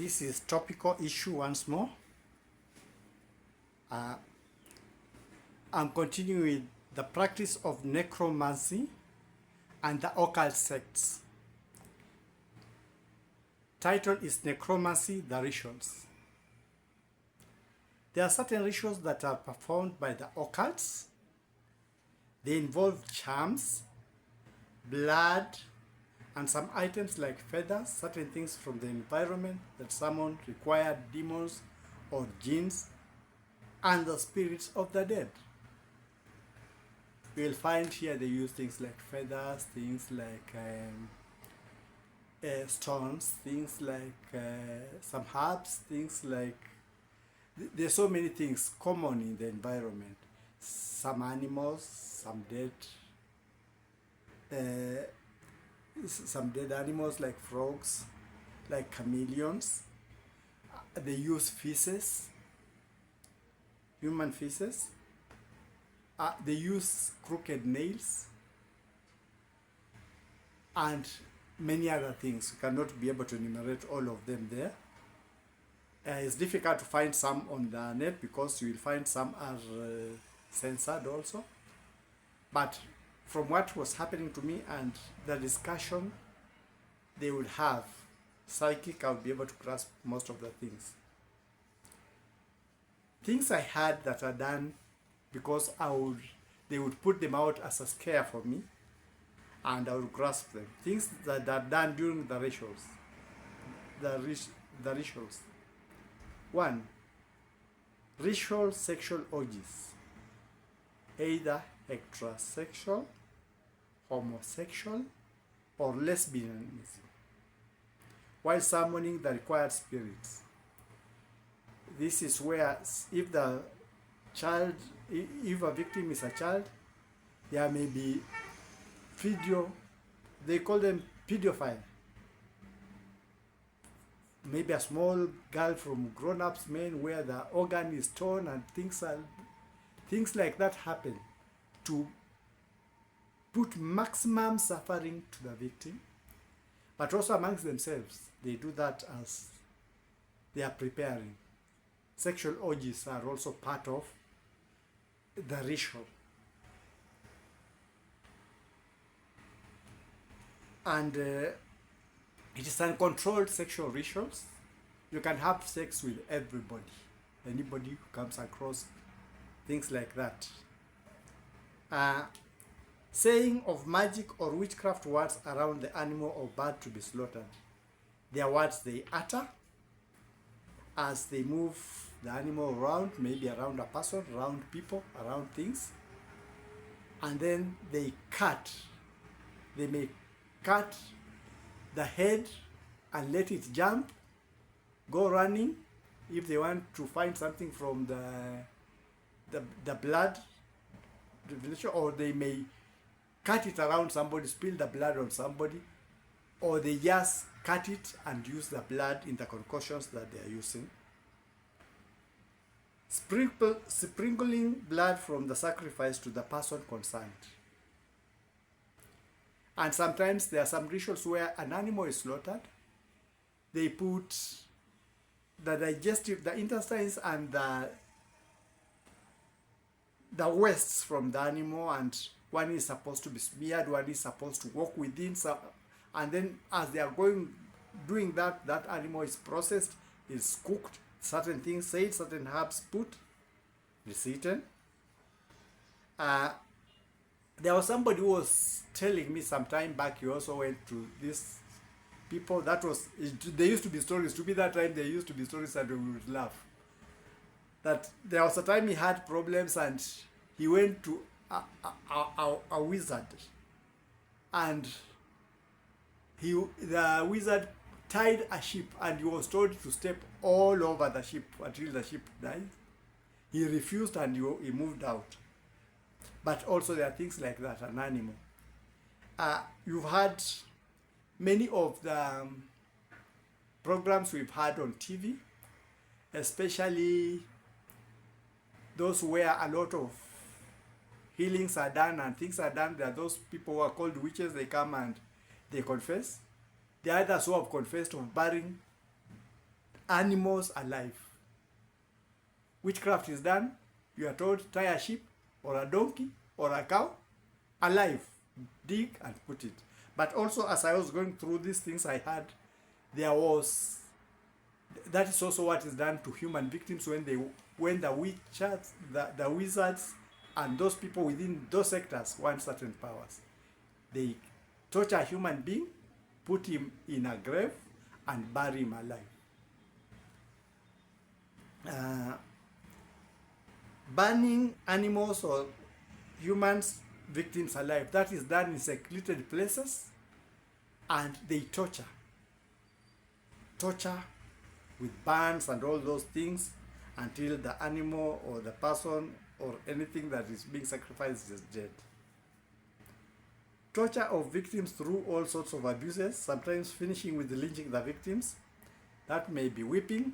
This is topical issue once more. I'm continuing with the practice of necromancy and the occult sects. Title is Necromancy, the Rituals. There are certain rituals that are performed by the occults. They involve charms, blood, and some items like feathers, certain things from the environment that summon required demons or jinns and the spirits of the dead. You'll find here they use things like feathers, things like stones, things like some herbs, things like there's so many things common in the environment. Some animals, some dead animals like frogs, like chameleons. They use feces, human feces. They use crooked nails and many other things. You cannot be able to enumerate all of them there. It's difficult to find some on the net because you will find some are censored also. But from what was happening to me and the discussion they would have, psychic, I would be able to grasp most of the things. Things I had that are done because they would put them out as a scare for me and I would grasp them. Things that are done during the rituals. The rituals. 1. Ritual sexual orgies. Either heterosexual, homosexual, or lesbianism, while summoning the required spirits. This is where if a victim is a child, there may be they call them pedophile. Maybe a small girl from grown-ups men where the organ is torn and things like that happen to put maximum suffering to the victim, but also amongst themselves. They do that as they are preparing. Sexual orgies are also part of the ritual. And it is uncontrolled sexual rituals. You can have sex with everybody, anybody who comes across things like that. Saying of magic or witchcraft words around the animal or bird to be slaughtered. They are words they utter as they move the animal around, maybe around a person, around people, around things. And then they may cut the head and let it jump, go running if they want to find something from the blood, or they may cut it around somebody, spill the blood on somebody, or they just cut it and use the blood in the concoctions that they are using. Sprinkling blood from the sacrifice to the person concerned. And sometimes there are some rituals where an animal is slaughtered. They put the intestines and the wastes from the animal, and one is supposed to be smeared, one is supposed to walk within. And then as they are doing that animal is processed, is cooked, certain things said, certain herbs put, is eaten. There was somebody who was telling me some time back, he also went to these people. There used to be stories. To me that time, there used to be stories and we would laugh. That there was a time he had problems and he went to a wizard. And the wizard tied a sheep and he was told to step all over the sheep until the sheep died. He refused and he moved out. But also there are things like that, an animal. You've had many of the programs we've had on TV, especially those where a lot of healings are done and things are done. There are those people who are called witches. They come and they confess. There are others who have confessed of burying animals alive. Witchcraft is done, you are told tie a sheep or a donkey or a cow alive, dig and put it. But also, as I was going through these things, I heard there was, that is also what is done to human victims when the witches, the wizards and those people within those sectors want certain powers. They torture a human being, put him in a grave and bury him alive. Burning animals or humans victims alive, that is done in secluded places, and they torture with burns and all those things until the animal or the person or anything that is being sacrificed is dead. Torture of victims through all sorts of abuses, sometimes finishing with lynching the victims. That may be whipping,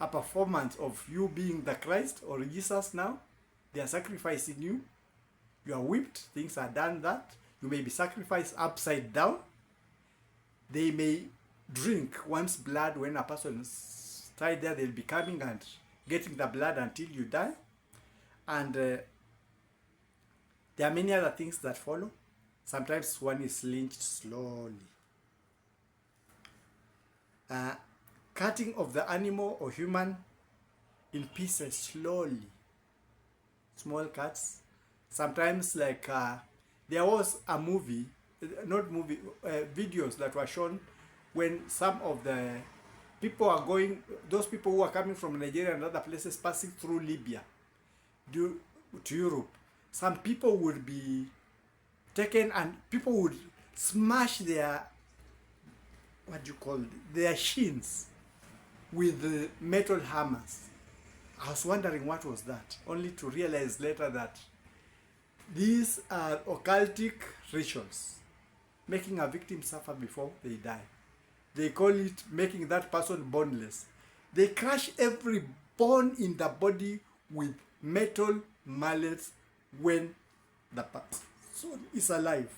a performance of you being the Christ or Jesus now. They are sacrificing you. You are whipped. Things are done that. You may be sacrificed upside down. They may drink one's blood. When a person is tied there, they'll be coming and getting the blood until you die. And there are many other things that follow. Sometimes one is lynched slowly. Cutting of the animal or human in pieces slowly. Small cuts. Sometimes, like there was a movie, videos that were shown when some of the people are going, those people who are coming from Nigeria and other places passing through Libya to Europe. Some people would be taken and people would smash their, their shins with metal hammers. I was wondering what was that, only to realize later that these are occultic rituals, making a victim suffer before they die. They call it making that person boneless. They crush every bone in the body with metal mallets when the person is alive.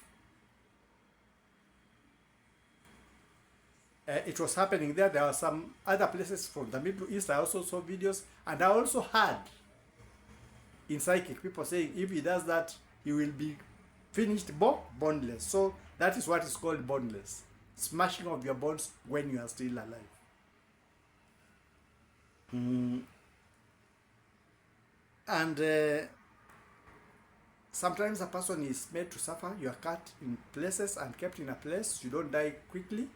It was happening there. There were some other places from the Middle East. I also saw videos, and I also heard in psychic people saying if he does that, he will be finished boneless. So that is what is called boneless. Smashing of your bones when you are still alive. And sometimes a person is made to suffer. You are cut in places and kept in a place. You don't die quickly.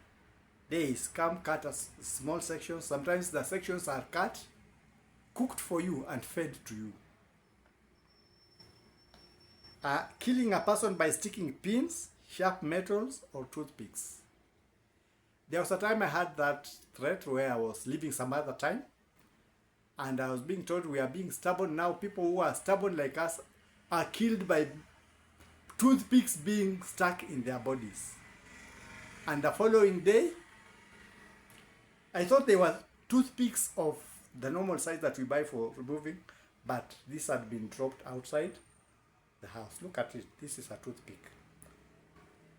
Days come, cut as small sections. Sometimes the sections are cut, cooked for you and fed to you. Killing a person by sticking pins, sharp metals or toothpicks. There was a time I had that threat where I was living some other time, and I was being told we are being stubborn. Now people who are stubborn like us are killed by toothpicks being stuck in their bodies. And the following day, I thought they were toothpicks of the normal size that we buy for removing, but this had been dropped outside the house. Look at it. This is a toothpick.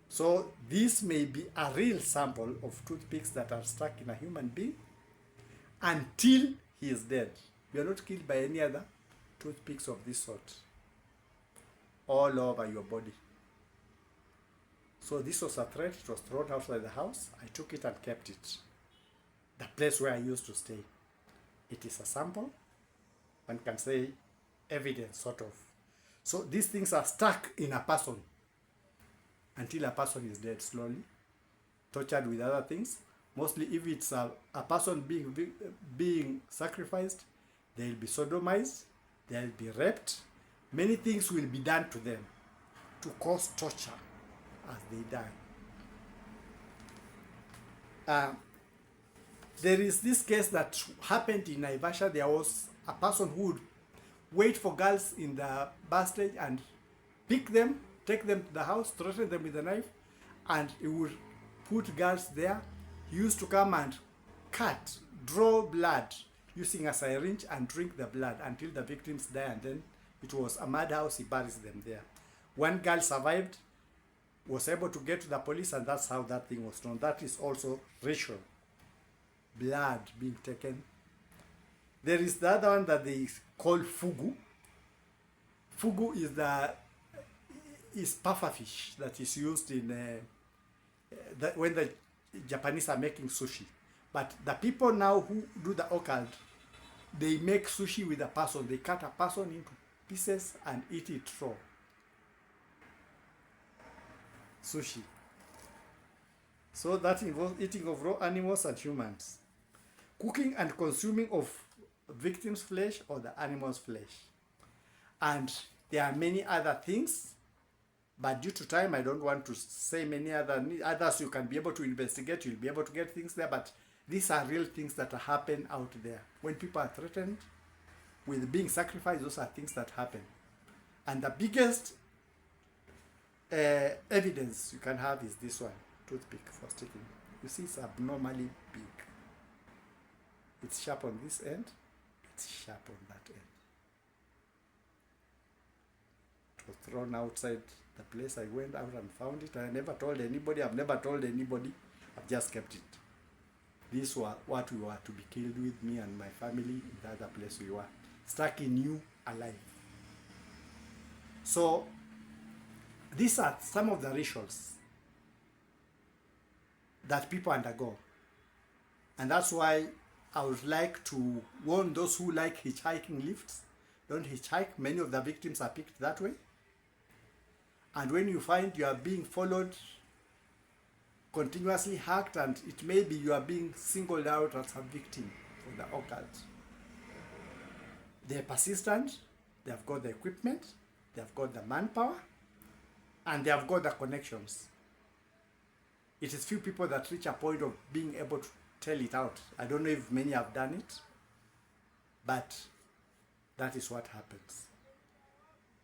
So this may be a real sample of toothpicks that are stuck in a human being until he is dead. You are not killed by any other toothpicks of this sort all over your body. So this was a threat. It was thrown outside the house. I took it and kept it. The place where I used to stay. It is a sample. One can say evidence, sort of. So these things are stuck in a person until a person is dead slowly, tortured with other things. Mostly if it's a person being sacrificed, they'll be sodomized, they'll be raped. Many things will be done to them to cause torture as they die. There is this case that happened in Naivasha. There was a person who would wait for girls in the bus stage and pick them, take them to the house, threaten them with a knife, and he would put girls there. He used to come and draw blood using a syringe and drink the blood until the victims die, and then it was a madhouse. He buries them there. One girl survived, was able to get to the police, and that's how that thing was done. That is also ritual. blood being taken. There is the other one that they call fugu. Fugu is pufferfish that is used in when the Japanese are making sushi. But the people now who do the occult, they make sushi with a person. They cut a person into pieces and eat it raw. Sushi. So that involves eating of raw animals and humans. Cooking and consuming of victims' flesh or the animal's flesh. And there are many other things, but due to time I don't want to say many others. You can be able to investigate, you'll be able to get things there, but these are real things that happen out there. When people are threatened with being sacrificed, those are things that happen. And the biggest evidence you can have is this one, toothpick for sticking. You see, it's abnormally big. It's sharp on this end, it's sharp on that end. It was thrown outside the place. I went out and found it. I never told anybody. I've never told anybody. I've just kept it. These were what we were to be killed with, me and my family, in the other place we were. Stuck in you, alive. So, these are some of the rituals that people undergo. And that's why I would like to warn those who like hitchhiking lifts. Don't hitchhike. Many of the victims are picked that way. And when you find you are being followed, continuously hacked, and it may be you are being singled out as a victim for the occult, they're persistent, they have got the equipment, they have got the manpower, and they have got the connections. It is few people that reach a point of being able to tell it out. I don't know if many have done it, but that is what happens.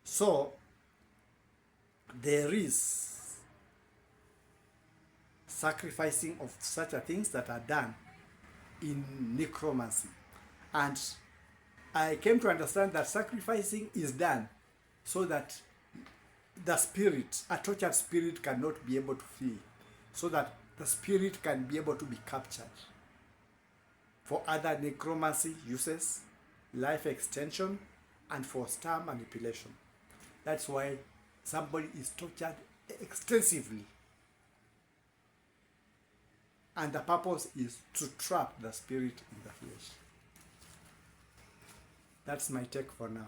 So, there is sacrificing of such a things that are done in necromancy. And I came to understand that sacrificing is done so that the spirit, a tortured spirit, cannot be able to flee, so that the spirit can be able to be captured for other necromancy uses, life extension, and for star manipulation. That's why somebody is tortured extensively. And the purpose is to trap the spirit in the flesh. That's my take for now.